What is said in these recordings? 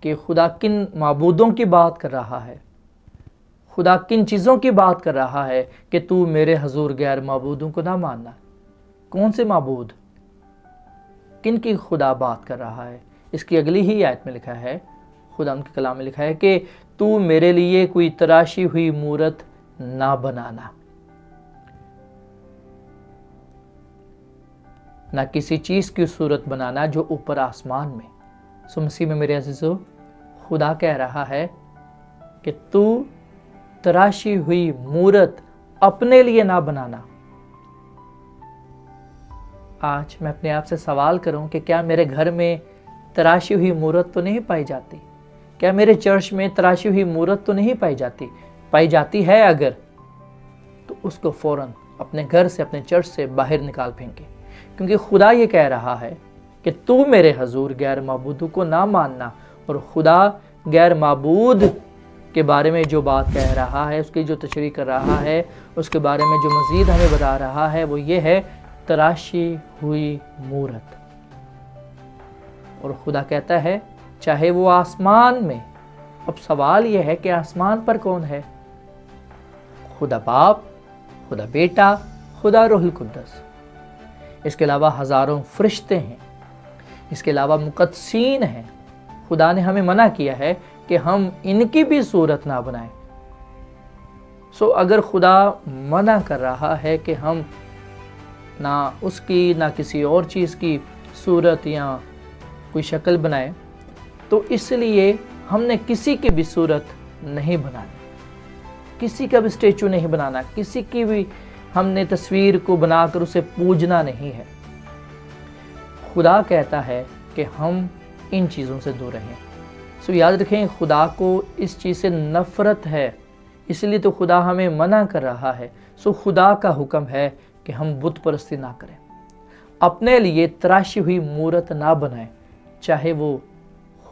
کہ خدا کن معبودوں کی بات کر رہا ہے، خدا کن چیزوں کی بات کر رہا ہے کہ تو میرے حضور غیر معبودوں کو نہ ماننا۔ کون سے معبود، کن کی خدا بات کر رہا ہے؟ اس کی اگلی ہی آیت میں لکھا ہے، خدا ان کے کلام میں لکھا ہے کہ تو میرے لیے کوئی تراشی ہوئی مورت نہ بنانا، نہ کسی چیز کی صورت بنانا جو اوپر آسمان میں۔ سو مسیح میں میرے عزیزو، خدا کہہ رہا ہے کہ تو تراشی ہوئی مورت اپنے لیے نہ بنانا۔ آج میں اپنے آپ سے سوال کروں کہ کیا میرے گھر میں تراشی ہوئی مورت تو نہیں پائی جاتی؟ کیا میرے چرچ میں تراشی ہوئی مورت تو نہیں پائی جاتی ہے؟ اگر تو اس کو فوراً اپنے گھر سے، اپنے چرچ سے باہر نکال پھینکے، کیونکہ خدا یہ کہہ رہا ہے کہ تو میرے حضور غیر معبودوں کو نہ ماننا۔ اور خدا غیر معبود کے بارے میں جو بات کہہ رہا ہے، اس کی جو تشریح کر رہا ہے، اس کے بارے میں جو مزید ہمیں بتا رہا ہے، وہ یہ ہے تراشی ہوئی مورت۔ اور خدا کہتا ہے چاہے وہ آسمان میں، اب سوال یہ ہے کہ آسمان پر کون ہے؟ خدا باپ، خدا بیٹا، خدا روح القدس۔ اس کے علاوہ ہزاروں فرشتے ہیں، اس کے علاوہ مقدسین ہیں۔ خدا نے ہمیں منع کیا ہے کہ ہم ان کی بھی صورت نہ بنائیں۔ سو اگر خدا منع کر رہا ہے کہ ہم نہ اس کی، نہ کسی اور چیز کی صورت یا کوئی شکل بنائیں، تو اس لیے ہم نے کسی کی بھی صورت نہیں بنانی، کسی کا بھی اسٹیچو نہیں بنانا، کسی کی بھی ہم نے تصویر کو بنا کر اسے پوجنا نہیں ہے۔ خدا کہتا ہے کہ ہم ان چیزوں سے دور رہیں۔ سو یاد رکھیں، خدا کو اس چیز سے نفرت ہے، اس لیے تو خدا ہمیں منع کر رہا ہے۔ سو خدا کا حکم ہے کہ ہم بت پرستی نہ کریں، اپنے لیے تراشی ہوئی مورت نہ بنائیں، چاہے وہ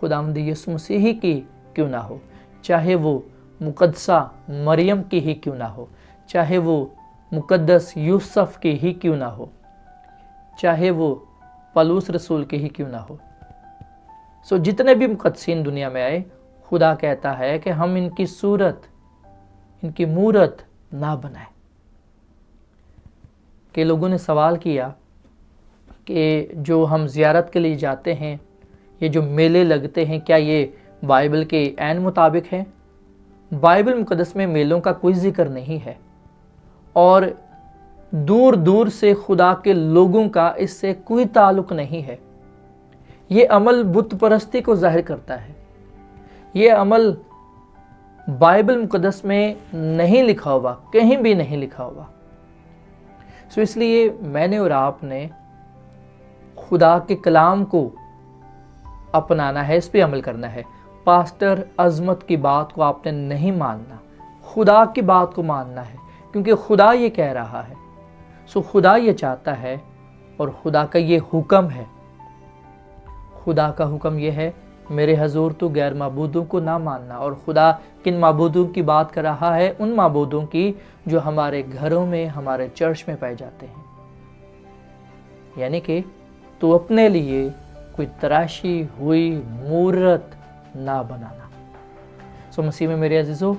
خداوند یسوع مسیح کی کیوں نہ ہو، چاہے وہ مقدسہ مریم کی ہی کیوں نہ ہو، چاہے وہ مقدس یوسف کی ہی کیوں نہ ہو، چاہے وہ پولس رسول کی ہی کیوں نہ ہو۔ سو جتنے بھی مقدسین دنیا میں آئے، خدا کہتا ہے کہ ہم ان کی صورت، ان کی مورت نہ بنائیں۔ کہ لوگوں نے سوال کیا کہ جو ہم زیارت کے لیے جاتے ہیں، یہ جو میلے لگتے ہیں، کیا یہ بائبل کے عین مطابق ہے؟ بائبل مقدس میں میلوں کا کوئی ذکر نہیں ہے، اور دور دور سے خدا کے لوگوں کا اس سے کوئی تعلق نہیں ہے۔ یہ عمل بت پرستی کو ظاہر کرتا ہے، یہ عمل بائبل مقدس میں نہیں لکھا ہوا، کہیں بھی نہیں لکھا ہوا۔ سو اس لیے میں نے اور آپ نے خدا کے کلام کو اپنانا ہے، اس پہ عمل کرنا ہے۔ پاسٹر عظمت کی بات کو آپ نے نہیں ماننا، خدا کی بات کو ماننا ہے، کیونکہ خدا یہ کہہ رہا ہے۔ سو خدا یہ چاہتا ہے، اور خدا کا یہ حکم ہے۔ خدا کا حکم یہ ہے، میرے حضور تو غیر معبودوں کو نہ ماننا۔ اور خدا کن معبودوں کی بات کر رہا ہے؟ ان معبودوں کی جو ہمارے گھروں میں، ہمارے چرچ میں پائے جاتے ہیں۔ یعنی کہ تو اپنے لیے کوئی تراشی ہوئی مورت نہ بنانا۔ سو مسیح میں میرے عزیزو،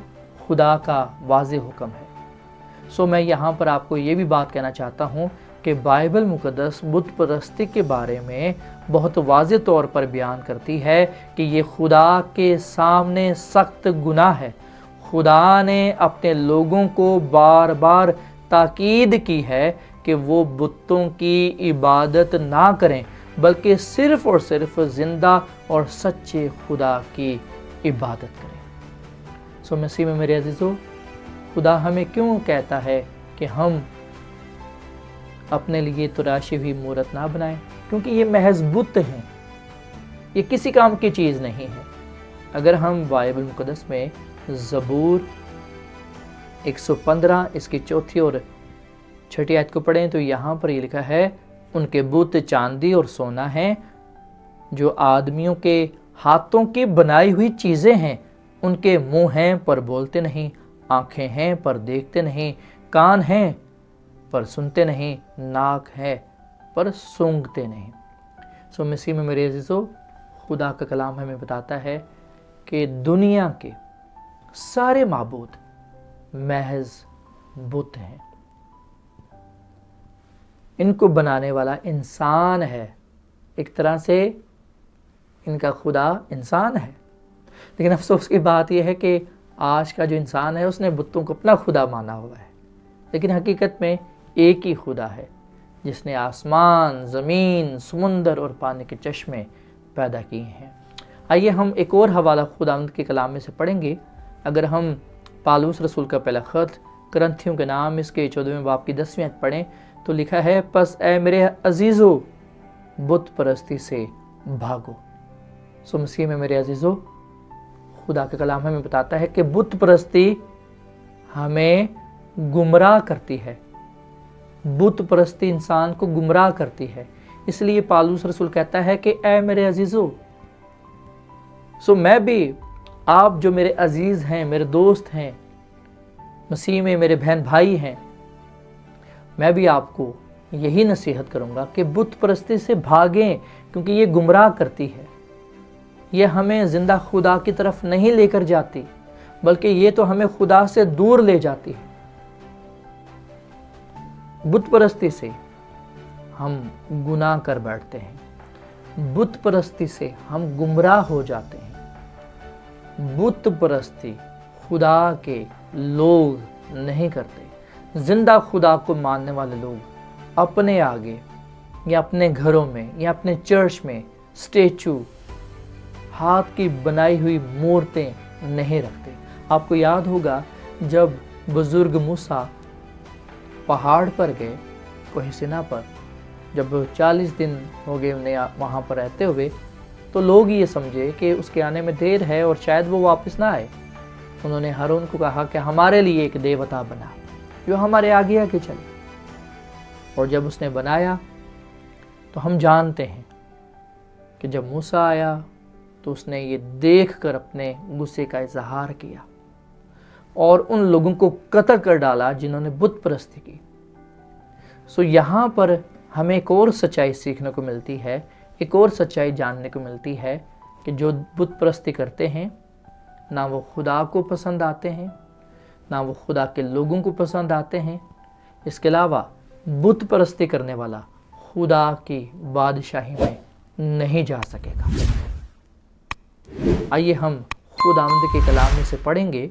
خدا کا واضح حکم ہے۔ سو میں یہاں پر آپ کو یہ بھی بات کہنا چاہتا ہوں کہ بائبل مقدس بت پرستی کے بارے میں بہت واضح طور پر بیان کرتی ہے کہ یہ خدا کے سامنے سخت گناہ ہے۔ خدا نے اپنے لوگوں کو بار بار تاکید کی ہے کہ وہ بتوں کی عبادت نہ کریں، بلکہ صرف اور صرف زندہ اور سچے خدا کی عبادت کریں۔ سو مسیح میں میرے عزیزو، خدا ہمیں کیوں کہتا ہے کہ ہم اپنے لیے تراشی ہوئی مورت نہ بنائیں؟ کیونکہ یہ محض بت ہیں، یہ کسی کام کی چیز نہیں ہے۔ اگر ہم بائبل مقدس میں زبور 115 اس کی 4 اور 6 آیت کو پڑھیں تو یہاں پر یہ لکھا ہے، ان کے بت چاندی اور سونا ہیں، جو آدمیوں کے ہاتھوں کی بنائی ہوئی چیزیں ہیں۔ ان کے منہ ہیں پر بولتے نہیں، آنکھیں ہیں پر دیکھتے نہیں، کان ہیں پر سنتے نہیں، ناک ہے پر سونگھتے نہیں۔ سو مسیح میں میرے عزیزو، خدا کا کلام ہمیں بتاتا ہے کہ دنیا کے سارے معبود محض بت ہیں، ان کو بنانے والا انسان ہے، ایک طرح سے ان کا خدا انسان ہے۔ لیکن افسوس کی بات یہ ہے کہ آج کا جو انسان ہے اس نے بتوں کو اپنا خدا مانا ہوا ہے، لیکن حقیقت میں ایک ہی خدا ہے جس نے آسمان، زمین، سمندر اور پانی کے چشمے پیدا کیے ہیں۔ آئیے ہم ایک اور حوالہ خداوند کے کلام میں سے پڑھیں گے۔ اگر ہم پالوس رسول کا پہلا خط کرنتھیوں کے نام اس کے 14ویں باب کی 10ویں آیت پڑھیں تو لکھا ہے، پس اے میرے عزیزو بت پرستی سے بھاگو۔ سو مسیح میں میرے عزیزو، خدا کا کلام ہمیں بتاتا ہے کہ بت پرستی ہمیں گمراہ کرتی ہے، بت پرستی انسان کو گمراہ کرتی ہے۔ اس لیے پالوس رسول کہتا ہے کہ اے میرے عزیزو، سو میں بھی، آپ جو میرے عزیز ہیں، میرے دوست ہیں، مسیح میں میرے بہن بھائی ہیں، میں بھی آپ کو یہی نصیحت کروں گا کہ بت پرستی سے بھاگیں، کیونکہ یہ گمراہ کرتی ہے، یہ ہمیں زندہ خدا کی طرف نہیں لے کر جاتی، بلکہ یہ تو ہمیں خدا سے دور لے جاتی ہے۔ بت پرستی سے ہم گناہ کر بیٹھتے ہیں، بت پرستی سے ہم گمراہ ہو جاتے ہیں۔ بت پرستی خدا کے لوگ نہیں کرتے۔ زندہ خدا کو ماننے والے لوگ اپنے آگے یا اپنے گھروں میں یا اپنے چرچ میں اسٹیچو، ہاتھ کی بنائی ہوئی مورتیں نہیں رکھتے۔ آپ کو یاد ہوگا جب بزرگ موسیٰ پہاڑ پر گئے، کوہ سینا پر، جب 40 دن ہو گئے انہیں وہاں پر رہتے ہوئے، تو لوگ یہ سمجھے کہ اس کے آنے میں دیر ہے اور شاید وہ واپس نہ آئے۔ انہوں نے ہارون کو کہا کہ ہمارے لیے ایک دیوتا بنا جو ہمارے آگے آگے چلے، اور جب اس نے بنایا تو ہم جانتے ہیں کہ جب موسیٰ آیا تو اس نے یہ دیکھ کر اپنے غصے کا اظہار کیا اور ان لوگوں کو قتل کر ڈالا جنہوں نے بت پرستی کی۔ سو یہاں پر ہمیں ایک اور سچائی سیکھنے کو ملتی ہے، ایک اور سچائی جاننے کو ملتی ہے کہ جو بت پرستی کرتے ہیں نہ وہ خدا کو پسند آتے ہیں، نہ وہ خدا کے لوگوں کو پسند آتے ہیں۔ اس کے علاوہ بت پرستی کرنے والا خدا کی بادشاہی میں نہیں جا سکے گا۔ آئیے ہم خداوند کے کلام میں سے پڑھیں گے۔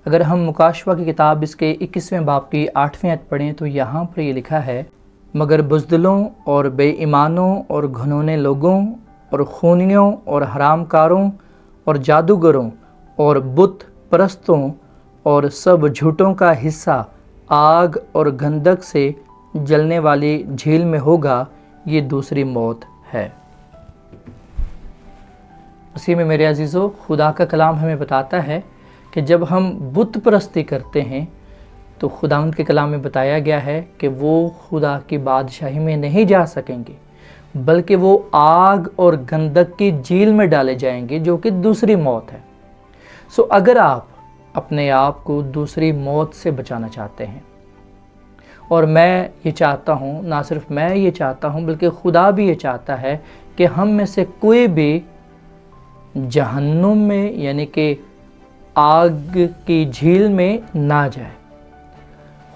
اگر ہم مکاشفہ کی کتاب اس کے 21ویں باب کی 8ویں آیت پڑھیں تو یہاں پر یہ لکھا ہے، مگر بزدلوں اور بے ایمانوں اور گھنونے لوگوں اور خونیوں اور حرام کاروں اور جادوگروں اور بت پرستوں اور سب جھوٹوں کا حصہ آگ اور گندک سے جلنے والی جھیل میں ہوگا، یہ دوسری موت ہے۔ اسی میں میرے عزیزو، خدا کا کلام ہمیں بتاتا ہے کہ جب ہم بت پرستی کرتے ہیں تو خداوند کے کلام میں بتایا گیا ہے کہ وہ خدا کی بادشاہی میں نہیں جا سکیں گے، بلکہ وہ آگ اور گندک کی جھیل میں ڈالے جائیں گے، جو کہ دوسری موت ہے۔ سو اگر آپ اپنے آپ کو دوسری موت سے بچانا چاہتے ہیں، اور میں یہ چاہتا ہوں، نہ صرف میں یہ چاہتا ہوں بلکہ خدا بھی یہ چاہتا ہے کہ ہم میں سے کوئی بھی جہنم میں یعنی کہ آگ کی جھیل میں نہ جائے۔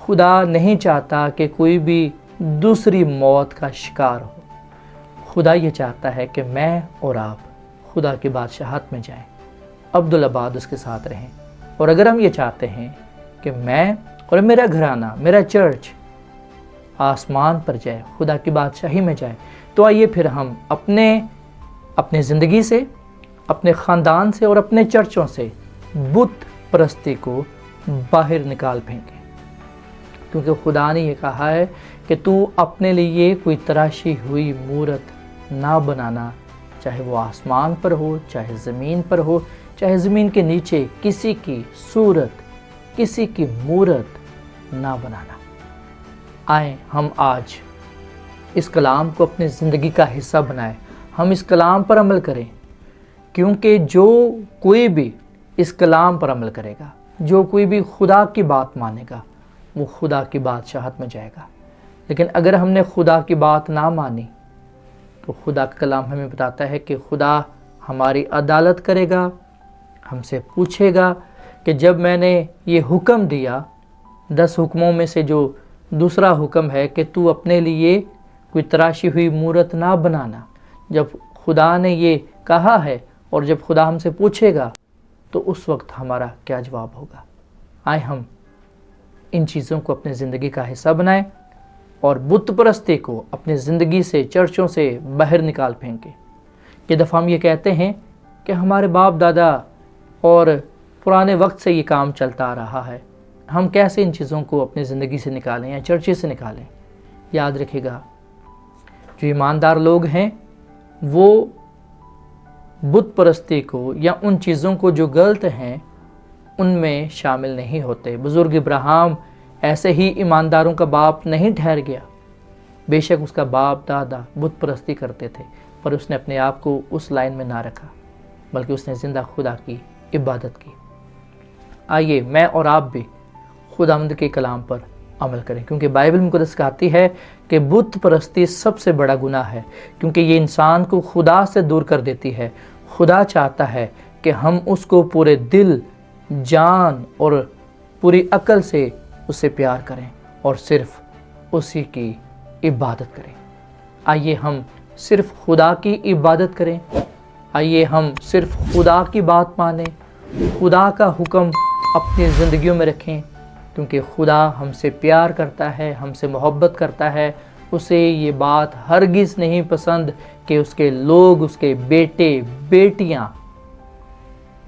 خدا نہیں چاہتا کہ کوئی بھی دوسری موت کا شکار ہو۔ خدا یہ چاہتا ہے کہ میں اور آپ خدا کی بادشاہت میں جائیں، عبدالآباد اس کے ساتھ رہیں۔ اور اگر ہم یہ چاہتے ہیں کہ میں اور میرا گھرانہ، میرا چرچ آسمان پر جائے، خدا کی بادشاہی میں جائے، تو آئیے پھر ہم اپنے زندگی سے، اپنے خاندان سے اور اپنے چرچوں سے بت پرستی کو باہر نکال پھینکیں، کیونکہ خدا نے یہ کہا ہے کہ تو اپنے لیے کوئی تراشی ہوئی مورت نہ بنانا، چاہے وہ آسمان پر ہو، چاہے زمین پر ہو، چاہے زمین کے نیچے کسی کی صورت، کسی کی مورت نہ بنانا۔ آئیں ہم آج اس کلام کو اپنی زندگی کا حصہ بنائیں، ہم اس کلام پر عمل کریں، کیونکہ جو کوئی بھی اس کلام پر عمل کرے گا، جو کوئی بھی خدا کی بات مانے گا، وہ خدا کی بادشاہت میں جائے گا۔ لیکن اگر ہم نے خدا کی بات نہ مانی تو خدا کا کلام ہمیں بتاتا ہے کہ خدا ہماری عدالت کرے گا، ہم سے پوچھے گا کہ جب میں نے یہ حکم دیا، 10 حکموں میں سے جو دوسرا حکم ہے کہ تو اپنے لیے کوئی تراشی ہوئی مورت نہ بنانا، جب خدا نے یہ کہا ہے اور جب خدا ہم سے پوچھے گا تو اس وقت ہمارا کیا جواب ہوگا؟ آئے ہم ان چیزوں کو اپنی زندگی کا حصہ بنائیں اور بت پرستی کو اپنی زندگی سے، چرچوں سے باہر نکال پھینکیں۔ یہ دفعہ ہم یہ کہتے ہیں کہ ہمارے باپ دادا اور پرانے وقت سے یہ کام چلتا آ رہا ہے، ہم کیسے ان چیزوں کو اپنی زندگی سے نکالیں یا چرچے سے نکالیں؟ یاد رکھے گا، جو ایماندار لوگ ہیں وہ بت پرستی کو یا ان چیزوں کو جو غلط ہیں ان میں شامل نہیں ہوتے۔ بزرگ ابراہیم ایسے ہی ایمانداروں کا باپ نہیں ٹھہر گیا، بے شک اس کا باپ دادا بت پرستی کرتے تھے، پر اس نے اپنے آپ کو اس لائن میں نہ رکھا، بلکہ اس نے زندہ خدا کی عبادت کی۔ آئیے میں اور آپ بھی خداوند کے کلام پر عمل کریں، کیونکہ بائبل مقدس کہتی ہے کہ بت پرستی سب سے بڑا گناہ ہے، کیونکہ یہ انسان کو خدا سے دور کر دیتی ہے۔ خدا چاہتا ہے کہ ہم اس کو پورے دل، جان اور پوری عقل سے اسے پیار کریں اور صرف اسی کی عبادت کریں۔ آئیے ہم صرف خدا کی عبادت کریں، آئیے ہم صرف خدا کی بات مانیں، خدا کا حکم اپنی زندگیوں میں رکھیں، کیونکہ خدا ہم سے پیار کرتا ہے، ہم سے محبت کرتا ہے۔ اسے یہ بات ہرگز نہیں پسند کہ اس کے لوگ، اس کے بیٹے بیٹیاں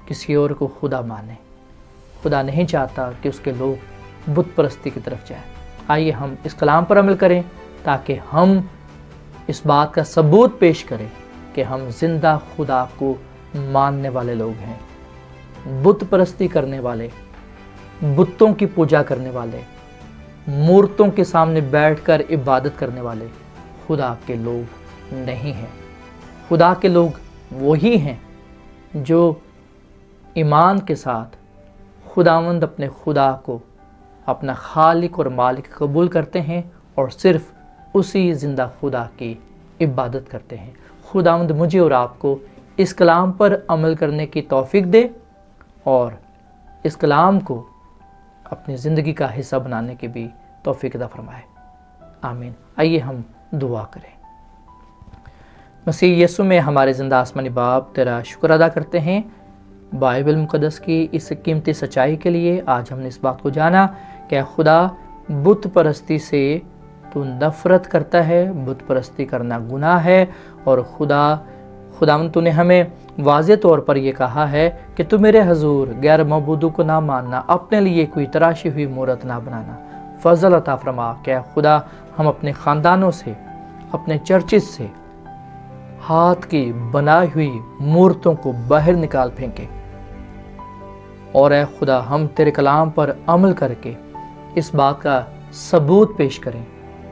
کسی اور کو خدا مانیں۔ خدا نہیں چاہتا کہ اس کے لوگ بت پرستی کی طرف جائیں۔ آئیے ہم اس کلام پر عمل کریں تاکہ ہم اس بات کا ثبوت پیش کریں کہ ہم زندہ خدا کو ماننے والے لوگ ہیں۔ بت پرستی کرنے والے، بتوں کی پوجا کرنے والے، مورتوں کے سامنے بیٹھ کر عبادت کرنے والے خدا کے لوگ نہیں ہیں۔ خدا کے لوگ وہی ہیں جو ایمان کے ساتھ خداوند اپنے خدا کو اپنا خالق اور مالک قبول کرتے ہیں اور صرف اسی زندہ خدا کی عبادت کرتے ہیں۔ خداوند مجھے اور آپ کو اس کلام پر عمل کرنے کی توفیق دے اور اس کلام کو اپنی زندگی کا حصہ بنانے کی بھی توفیق عطا فرمائے، آمین۔ آئیے ہم دعا کریں۔ مسیح یسوع میں ہمارے زندہ آسمانی باپ، تیرا شکر ادا کرتے ہیں بائبل مقدس کی اس قیمتی سچائی کے لیے۔ آج ہم نے اس بات کو جانا کہ خدا بت پرستی سے تو نفرت کرتا ہے، بت پرستی کرنا گناہ ہے، اور خداوند تو نے ہمیں واضح طور پر یہ کہا ہے کہ تو میرے حضور غیر معبودوں کو نہ ماننا، اپنے لیے کوئی تراشی ہوئی مورت نہ بنانا۔ فضل عطا فرما کہ خدا ہم اپنے خاندانوں سے، اپنے چرچز سے ہاتھ کی بنائی ہوئی مورتوں کو باہر نکال پھینکیں، اور اے خدا ہم تیرے کلام پر عمل کر کے اس بات کا ثبوت پیش کریں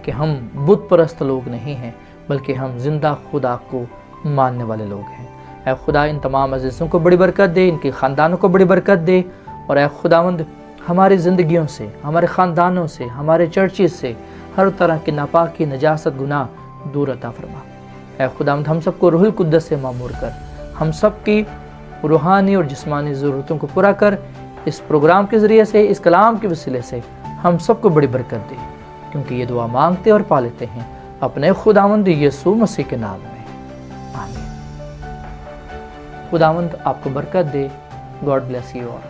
کہ ہم بت پرست لوگ نہیں ہیں، بلکہ ہم زندہ خدا کو ماننے والے لوگ ہیں۔ اے خدا ان تمام عزیزوں کو بڑی برکت دے، ان کے خاندانوں کو بڑی برکت دے، اور اے خداوند ہماری زندگیوں سے، ہمارے خاندانوں سے، ہمارے چرچز سے ہر طرح کی ناپاکی، نجاست، گناہ دور عطا فرما۔ اے خداوند ہم سب کو روح القدس سے معمور کر، ہم سب کی روحانی اور جسمانی ضرورتوں کو پورا کر۔ اس پروگرام کے ذریعے سے، اس کلام کے وسیلے سے ہم سب کو بڑی برکت دے، کیونکہ یہ دعا مانگتے اور پا لیتے ہیں اپنے خداوند یسوع مسیح کے نام میں، آمین۔ خداوند آپ کو برکت دے۔ God bless you all.